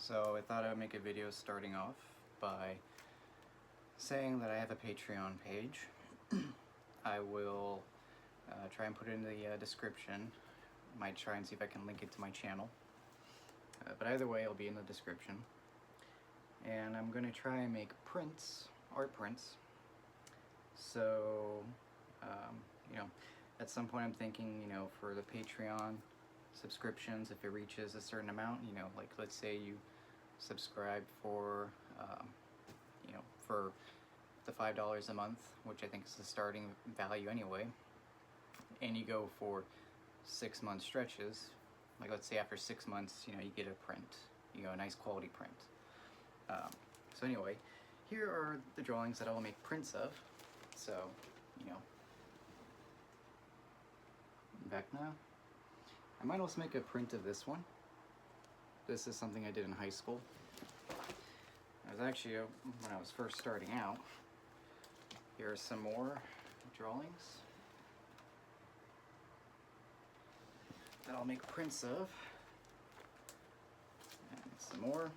So I thought I would make a video starting off by saying that I have a Patreon page. I will try and put it in the description. Might try and see if I can link it to my channel. But either way, it'll be in the description. And I'm going to try and make prints, art prints. So, at some point I'm thinking, for the Patreon subscriptions, if it reaches a certain amount, like let's say you subscribe for, for the $5 a month, which I think is the starting value anyway, and you go for 6 month stretches, like let's say after 6 months, you get a print, a nice quality print. So anyway, here are the drawings that I will make prints of. So, back now. I might also make a print of this one. This is something I did in high school. I was actually, when I was first starting out. Here are some more drawings that I'll make prints of. And some more.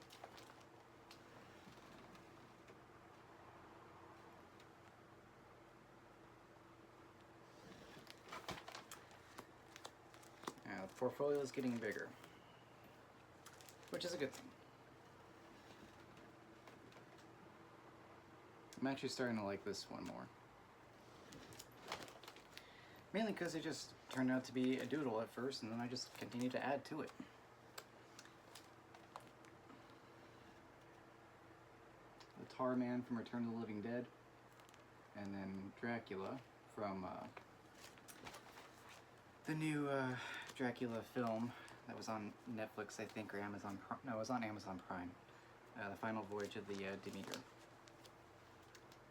Now, the portfolio is getting bigger, which is a good thing. I'm actually starting to like this one more. Mainly because it just turned out to be a doodle at first, and then I just continued to add to it. The Tar Man from Return of the Living Dead, and then Dracula from the new Dracula film that was on Netflix, I think, or Amazon Prime. No, it was on Amazon Prime. The Final Voyage of the Demeter.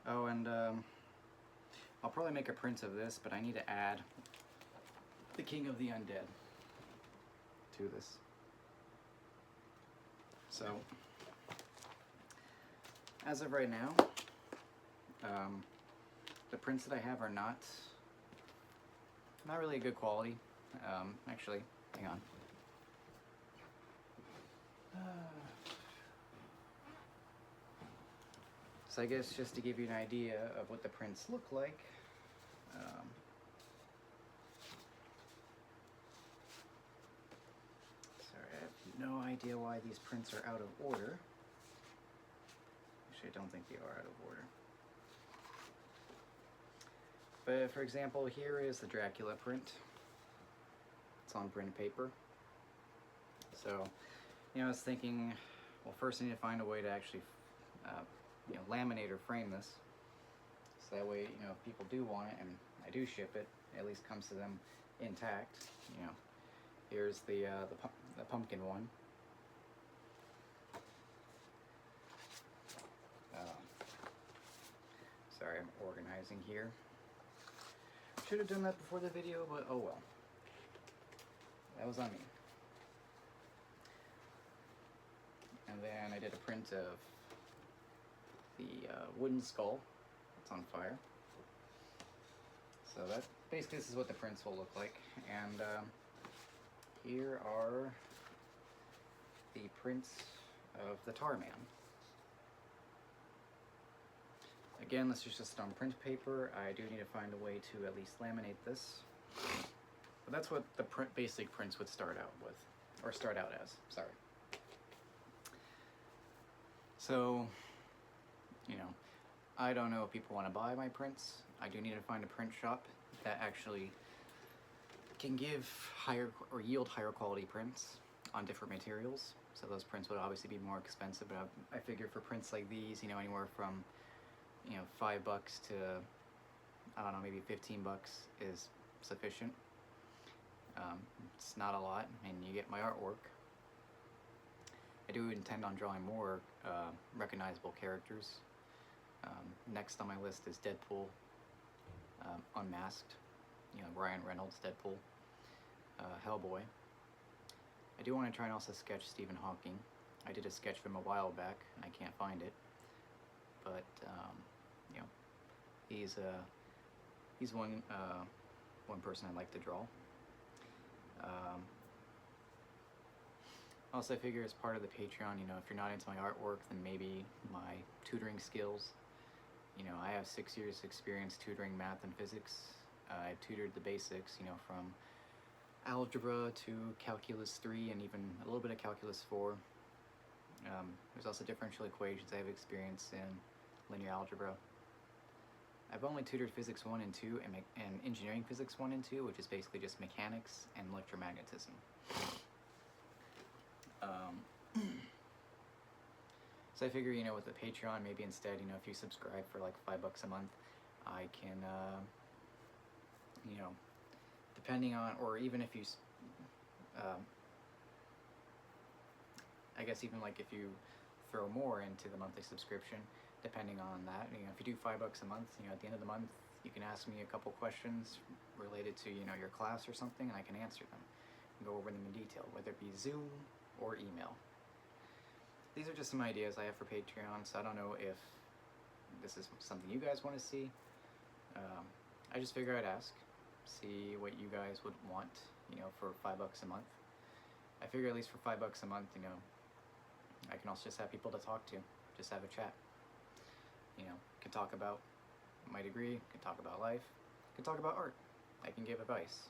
Oh, and I'll probably make a print of this, but I need to add the King of the Undead to this. So, as of right now, the prints that I have are not really good quality. Actually, hang on. So I guess just to give you an idea of what the prints look like, sorry, I have no idea why these prints are out of order. Actually, I don't think they are out of order. But for example, here is the Dracula print. It's on print paper. So, I was thinking, well, first I need to find a way to actually laminate or frame this, so that way, if people do want it and I do ship it, it at least comes to them intact. Here's the pumpkin one. Sorry, I'm organizing here. Should have done that before the video, but oh well. That was on me. And then I did a print of the wooden skull. It's on fire. So that basically, this is what the prints will look like. And here are the prints of the Tar Man. Again, this is just on print paper. I do need to find a way to at least laminate this. But that's what the basic prints would start out with, or start out as, sorry. So, I don't know if people want to buy my prints. I do need to find a print shop that actually can give higher or yield higher quality prints on different materials. So those prints would obviously be more expensive, but I figure for prints like these, anywhere from $5 to, I don't know, maybe 15 bucks is sufficient. It's not a lot, and you get my artwork. I do intend on drawing more recognizable characters. Next on my list is Deadpool, Unmasked, Ryan Reynolds, Deadpool, Hellboy. I do want to try and also sketch Stephen Hawking. I did a sketch from a while back, and I can't find it, but he's one person I like to draw. Also, I figure as part of the Patreon, you know, if you're not into my artwork, then maybe my tutoring skills. You know, I have 6 years experience tutoring math and physics. I've tutored the basics, you know, from algebra to calculus 3 and even a little bit of calculus 4. There's also differential equations. I have experience in linear algebra. I've only tutored physics 1 and 2 and engineering physics 1 and 2, which is basically just mechanics and electromagnetism. So I figure, you know, with the Patreon, maybe instead, you know, if you subscribe for like $5 a month, I can, you know, depending on, or even if you, I guess even like if you throw more into the monthly subscription, depending on that, you know, if you do $5 a month, you know, at the end of the month, you can ask me a couple questions related to, you know, your class or something, and I can answer them and go over them in detail, whether it be Zoom or email. These are just some ideas I have for Patreon, so I don't know if this is something you guys want to see. I just figure I'd ask, see what you guys would want, you know, for $5 a month. I figure at least for $5 a month, you know, I can also just have people to talk to, just have a chat. You know, can talk about my degree, can talk about life, can talk about art. I can give advice.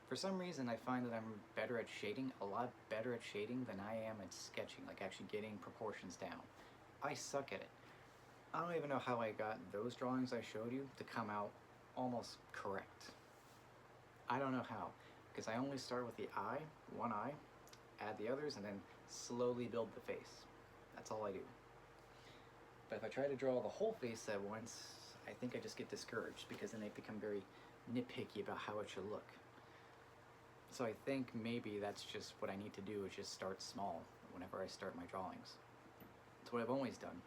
For some reason, I find that I'm better at shading, a lot better at shading than I am at sketching, like actually getting proportions down. I suck at it. I don't even know how I got those drawings I showed you to come out almost correct. I don't know how, because I only start with the eye, one eye, add the others, and then slowly build the face. That's all I do. But if I try to draw the whole face at once, I think I just get discouraged, because then I become very nitpicky about how it should look. So I think maybe that's just what I need to do, is just start small whenever I start my drawings. It's what I've always done.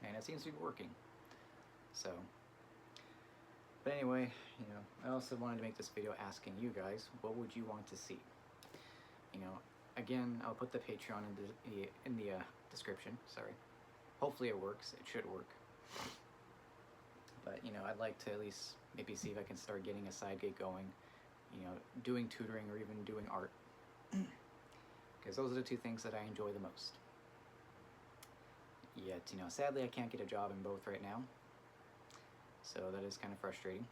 And it seems to be working. So, but anyway, you know, I also wanted to make this video asking you guys, what would you want to see? You know, again, I'll put the Patreon in the description, sorry. Hopefully it works, it should work. But, you know, I'd like to at least maybe see if I can start getting a side gig going, you know, doing tutoring or even doing art. Because those are the two things that I enjoy the most. Yet, you know, sadly I can't get a job in both right now. So that is kind of frustrating.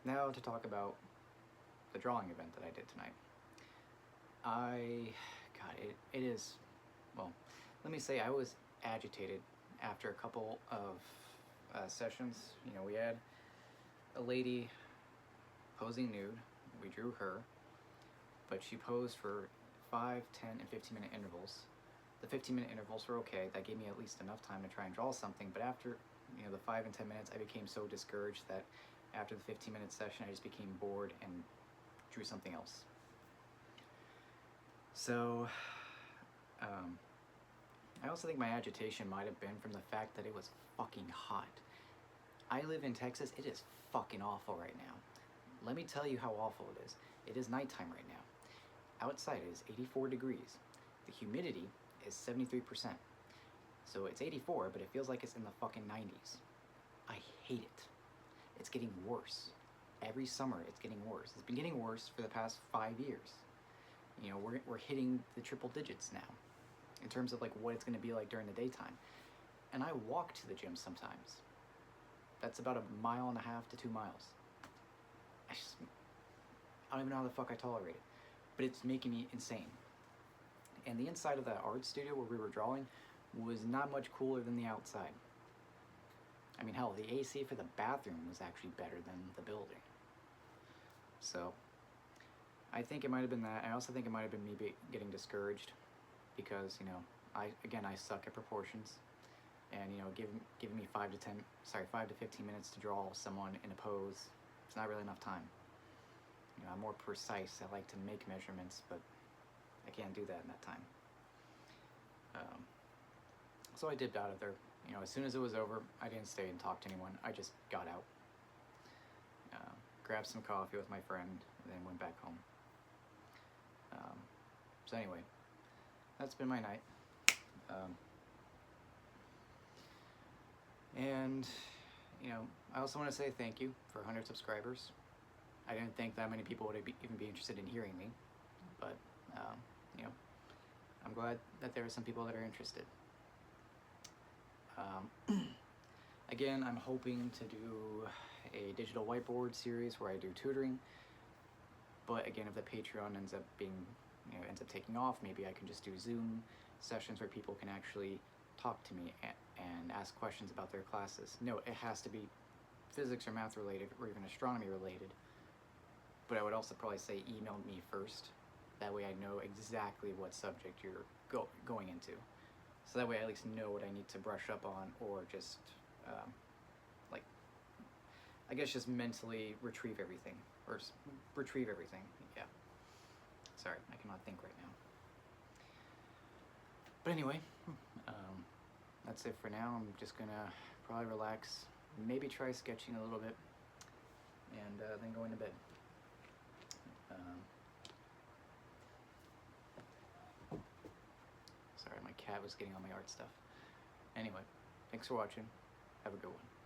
Now to talk about the drawing event that I did tonight. It is, well, let me say I was agitated after a couple of sessions. You know, we had a lady posing nude. We drew her, but she posed for 5, 10, and 15-minute intervals. The 15-minute intervals were okay. That gave me at least enough time to try and draw something, but after, you know, the 5 and 10 minutes, I became so discouraged that after the 15-minute session, I just became bored and drew something else. So, I also think my agitation might have been from the fact that it was fucking hot. I live in Texas. It is fucking awful right now. Let me tell you how awful it is. It is nighttime right now. Outside it is 84 degrees. The humidity is 73%. So it's 84, but it feels like it's in the fucking 90s. I hate it. It's getting worse. Every summer it's getting worse. It's been getting worse for the past 5 years. You know, we're hitting the triple digits now in terms of like what it's going to be like during the daytime. And I walk to the gym sometimes. That's about 1.5 miles to 2 miles. I don't even know how the fuck I tolerate it. But it's making me insane. And the inside of that art studio where we were drawing was not much cooler than the outside. I mean, hell, the AC for the bathroom was actually better than the building. So, I think it might have been that. I also think it might have been me getting discouraged because, you know, I suck at proportions. And, you know, giving me 5 to 15 minutes to draw someone in a pose, it's not really enough time. You know, I'm more precise. I like to make measurements, but I can't do that in that time. So I dipped out of there. You know, as soon as it was over, I didn't stay and talk to anyone. I just got out. Grabbed some coffee with my friend, and then went back home. So anyway, that's been my night. And, you know, I also want to say thank you for 100 subscribers. I didn't think that many people would even be interested in hearing me. But you know, I'm glad that there are some people that are interested. Again, I'm hoping to do a digital whiteboard series where I do tutoring. But again, if the Patreon ends up taking off, maybe I can just do Zoom sessions where people can actually talk to me and ask questions about their classes. No, it has to be physics or math related, or even astronomy related. But I would also probably say email me first. That way I know exactly what subject you're going into. So that way I at least know what I need to brush up on, or just, like, I guess just mentally retrieve everything. Yeah. Sorry, I cannot think right now. But anyway, that's it for now. I'm just gonna probably relax, maybe try sketching a little bit, and then go into bed. Sorry, my cat was getting on my art stuff. Anyway, thanks for watching. Have a good one.